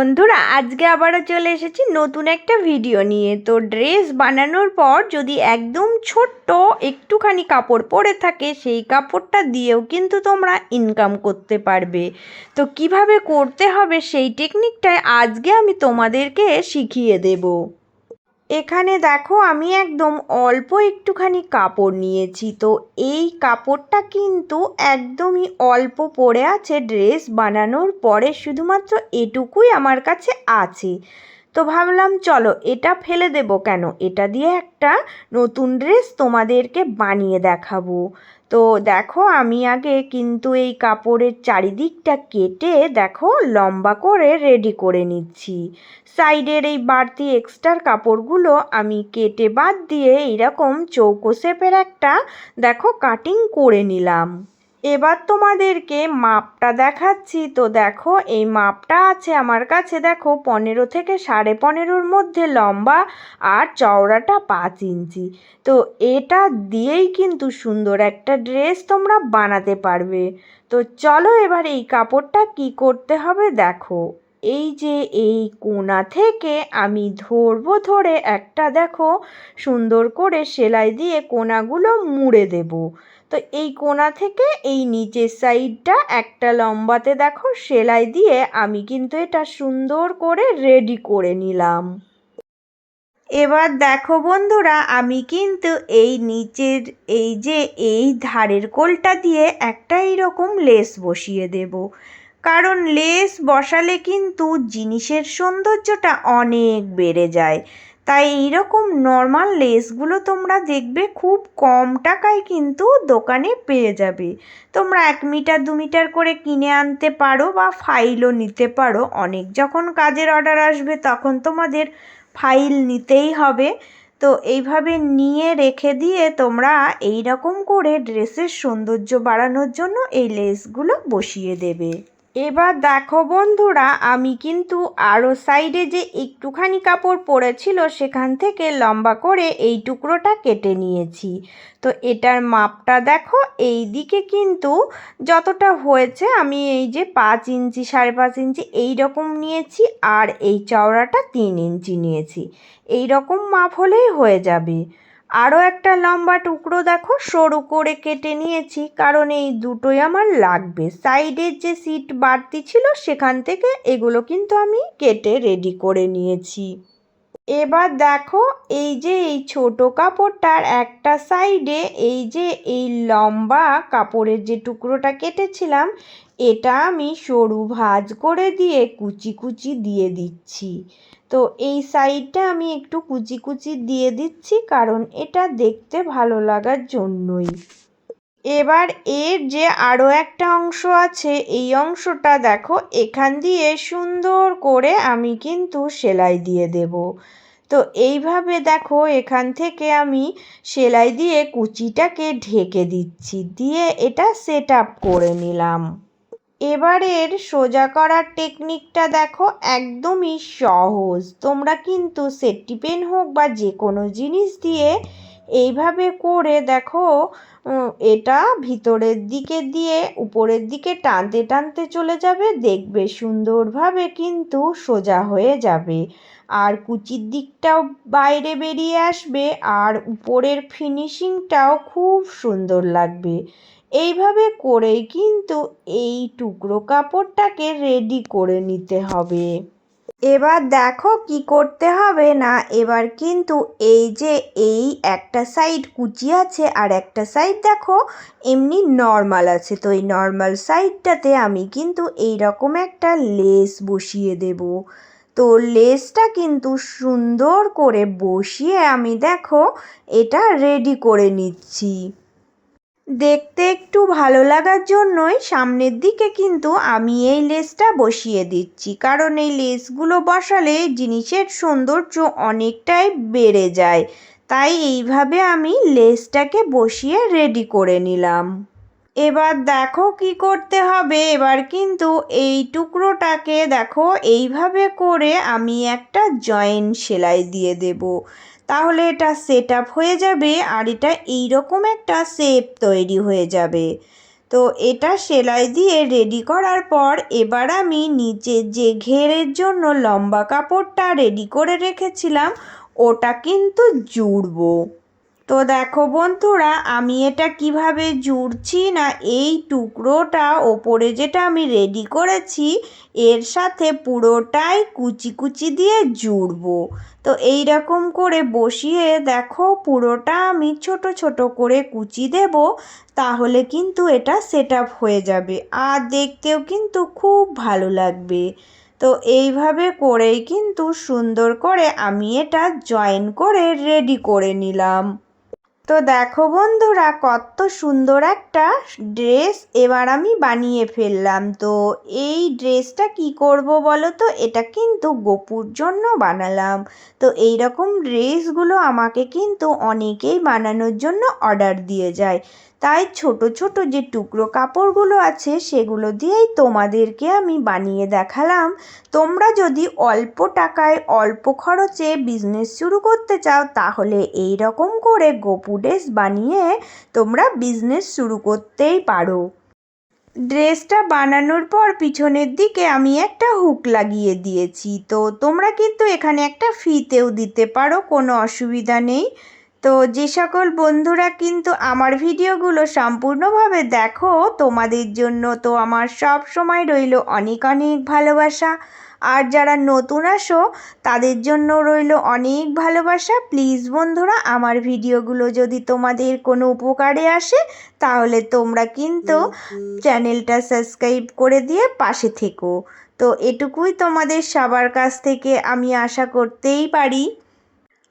বন্ধুরা আজকে আবারও চলে এসেছি নতুন একটা ভিডিও নিয়ে। তো ড্রেস বানানোর পর যদি একদম ছোট্ট একটুখানি কাপড় পরে থাকে, সেই কাপড়টা দিয়েও কিন্তু তোমরা ইনকাম করতে পারবে। তো কিভাবে করতে হবে সেই টেকনিকটাই আজকে আমি তোমাদেরকে শিখিয়ে দেব। এখানে দেখো আমি একদম অল্প একটুখানি কাপড় নিয়েছি। তো এই কাপড়টা কিন্তু একদমই অল্প পড়ে আছে, ড্রেস বানানোর পরে শুধুমাত্র এটুকুই আমার কাছে আছে। তো ভাবলাম চলো এটা ফেলে দেবো কেন, এটা দিয়ে একটা নতুন ড্রেস তোমাদেরকে বানিয়ে দেখাবো। তো দেখো আমি আগে কিন্তু এই কাপড়ের চারিদিকটা কেটে দেখো লম্বা করে রেডি করে নিচ্ছি। সাইডের এই বাড়তি এক্সট্রার কাপড়গুলো আমি কেটে বাদ দিয়ে এইরকম চৌকো শেপের একটা দেখো কাটিং করে নিলাম। এবার তোমাদেরকে মাপটা দেখাচ্ছি। তো দেখো এই মাপটা আছে আমার কাছে, দেখো 15 থেকে 15.5-র মধ্যে লম্বা আর চওড়াটা 5 ইঞ্চি। তো এটা দিয়েই কিন্তু সুন্দর একটা ড্রেস তোমরা বানাতে পারবে। তো চলো এবার এই কাপড়টা কি করতে হবে দেখো। এই যে এই কোণা থেকে আমি ধরবো, ধরে একটা দেখো সুন্দর করে সেলাই দিয়ে কোণাগুলো মুড়ে দেব। তো এই কোণা থেকে এই নিচের সাইডটা একটা লম্বাতে দেখো সেলাই দিয়ে আমি কিন্তু এটা সুন্দর করে রেডি করে নিলাম। এবার দেখো বন্ধুরা আমি কিন্তু এই নিচের এই যে এই ধারের কোলটা দিয়ে একটা এইরকম লেস বসিয়ে দেব। কারণ লেস বসালে কিন্তু জিনিসের সৌন্দর্যটা অনেক বেড়ে যায়। তাই এইরকম নর্মাল লেসগুলো তোমরা দেখবে খুব কম টাকায় কিন্তু দোকানে পেয়ে যাবে। তোমরা 1 মিটার 2 মিটার করে কিনে আনতে পারো বা ফাইলও নিতে পারো। অনেক যখন কাজের অর্ডার আসবে তখন তোমাদের ফাইল নিতেই হবে। তো এইভাবে নিয়ে রেখে দিয়ে তোমরা এই রকম করে ড্রেসের সৌন্দর্য বাড়ানোর জন্য এই লেসগুলো বসিয়ে দেবে। এবার দেখো বন্ধুরা আমি কিন্তু আরও সাইডে যে একটুখানি কাপড় পড়েছিল সেখান থেকে লম্বা করে এই টুকরোটা কেটে নিয়েছি। তো এটার মাপটা দেখো এই দিকে কিন্তু যতটা হয়েছে আমি এই যে 5 ইঞ্চি 5.5 ইঞ্চি এই রকম নিয়েছি, আর এই চওড়াটা 3 ইঞ্চি নিয়েছি। এই রকম মাপ হলেই হয়ে যাবে। আরও একটা লম্বা টুকরো দেখো সরু করে কেটে নিয়েছি, কারণ এই দুটোই আমার লাগবে। সাইডের যে সিট বাড়তি ছিল সেখান থেকে এগুলো কিন্তু আমি কেটে রেডি করে নিয়েছি। এবার দেখো এই যে এই ছোট কাপড়টার একটা সাইডে এই যে এই লম্বা কাপড়ের যে টুকরোটা কেটেছিলাম এটা আমি সরু ভাঁজ করে দিয়ে কুচি কুচি দিয়ে দিচ্ছি। তো এই সাইডটা আমি একটু কুচি কুচি দিয়ে দিচ্ছি কারণ এটা দেখতে ভালো লাগার জন্যই। এবার এর যে আরও একটা অংশ আছে এই অংশটা দেখো এখান দিয়ে সুন্দর করে আমি কিন্তু সেলাই দিয়ে দেব। তো এইভাবে দেখো এখান থেকে আমি সেলাই দিয়ে কুচিটাকে ঢেকে দিচ্ছি, দিয়ে এটা সেট আপ করে নিলাম। এবারের সোজা করার টেকনিকটা দেখো একদমই সহজ। তোমরা কিন্তু সেফটি পেন হোক বা যে কোনো জিনিস দিয়ে এইভাবে করে দেখো এটা ভিতরের দিকে দিয়ে উপরের দিকে টানতে টানতে চলে যাবে, দেখবে সুন্দরভাবে কিন্তু সোজা হয়ে যাবে। আর কুচির দিকটাও বাইরে বেরিয়ে আসবে আর উপরের ফিনিশিংটাও খুব সুন্দর লাগবে। এইভাবে করেই কিন্তু এই টুকরো কাপড়টাকে রেডি করে নিতে হবে। এবার দেখো কি করতে হবে না, এবার কিন্তু এই যে এই একটা সাইড কুচি আছে আর একটা সাইড দেখো এমনি নর্মাল আছে। তো এই নর্মাল সাইডটাতে আমি কিন্তু এই রকম একটা লেস বসিয়ে দেব। তো লেসটা কিন্তু সুন্দর করে বসিয়ে আমি দেখো এটা রেডি করে নিচ্ছি। দেখতে একটু ভালো লাগার জন্যই সামনের দিকে কিন্তু আমি এই লেসটা বসিয়ে দিচ্ছি, কারণ এই লেসগুলো বসালে জিনিসের সৌন্দর্য অনেকটাই বেড়ে যায়। তাই এইভাবে আমি লেসটাকে বসিয়ে রেডি করে নিলাম। এবার দেখো কি করতে হবে। এবার কিন্তু এই টুকরোটাকে দেখো এইভাবে করে আমি একটা জয়েন্ট সেলাই দিয়ে দেব। তাহলে এটা সেট আপ হয়ে যাবে আর এটা এইরকম একটা শেপ তৈরি হয়ে যাবে। তো এটা সেলাই দিয়ে রেডি করার পর এবার আমি নিচের যে ঘেরের জন্য লম্বা কাপড়টা রেডি করে রেখেছিলাম ওটা কিন্তু জুড়বো। তো দেখো বন্ধুরা, আমি এটা কিভাবে জুড়ছি না, এই টুকরোটা ওপরে যেটা আমি রেডি করেছি এর সাথে পুরোটাই কুচি কুচি দিয়ে জুড়বো। তো এই রকম করে বসিয়ে দেখো পুরোটা আমি ছোট ছোট করে কুচি দেব, তাহলে কিন্তু এটা সেট আপ হয়ে যাবে আর দেখতেও কিন্তু খুব ভালো লাগবে। তো এইভাবে করেই কিন্তু সুন্দর করে আমি এটা জয়েন করে রেডি করে নিলাম। তো দেখো বন্ধুরা, কত সুন্দর একটা ড্রেস এবার আমি বানিয়ে ফেললাম। তো এই ড্রেসটা কি করব বলো তো, এটা কিন্তু গপুর জন্য বানালাম। তো এই রকম ড্রেসগুলো আমাকে কিন্তু অনেকেই বানানোর জন্য অর্ডার দিয়ে যায়, তাই ছোট ছোট যে টুকরো কাপড়গুলো আছে সেগুলো দিয়েই তোমাদেরকে আমি বানিয়ে দেখালাম। তোমরা যদি অল্প টাকায় অল্প খরচে বিজনেস শুরু করতে চাও তাহলে এই রকম করে গপু ড্রেস বানিয়ে তোমরা বিজনেস শুরু করতেই পারো। ড্রেসটা বানানোর পর পিছনের দিকে আমি একটা হুক লাগিয়ে দিয়েছি। তো তোমরা কিন্তু এখানে একটা ফিতেও দিতে পারো, কোনো অসুবিধা নেই। তো যে সকল বন্ধুরা কিন্তু আমার ভিডিওগুলো সম্পূর্ণভাবে দেখো, তোমাদের জন্য তো আমার সব সময় রইল অনেক অনেক ভালোবাসা। আর যারা নতুন আসো তাদের জন্য রইল অনেক ভালোবাসা। প্লিজ বন্ধুরা, আমার ভিডিওগুলো যদি তোমাদের কোনো উপকারে আসে তাহলে তোমরা কিন্তু চ্যানেলটা সাবস্ক্রাইব করে দিয়ে পাশে থেকো। তো এটুকুই তোমাদের সবার কাছ থেকে আমি আশা করতেই পারি।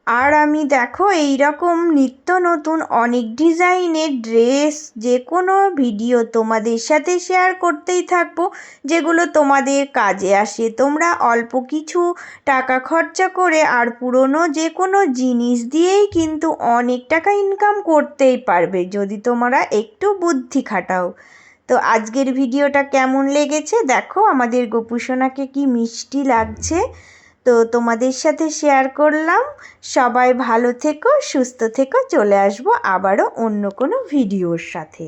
আর আমি দেখো এই রকম নিত্য নতুন অনেক ডিজাইনের ড্রেস যে কোনো ভিডিও তোমাদের সাথে শেয়ার করতেই থাকবো, যেগুলো তোমাদের কাজে আসে। তোমরা অল্প কিছু টাকা খরচা করে আর পুরনো যে কোনো জিনিস দিয়েই কিন্তু অনেক টাকা ইনকাম করতেই পারবে যদি তোমরা একটু বুদ্ধি খাটাও। তো আজকের ভিডিওটা কেমন লেগেছে দেখো, আমাদের গোপুসোনাকে কি মিষ্টি লাগছে। তো তোমাদের সাথে শেয়ার করলাম। সবাই ভালো থেকো, সুস্থ থেকো। চলে আসবো আবারও অন্য কোনো ভিডিওর সাথে।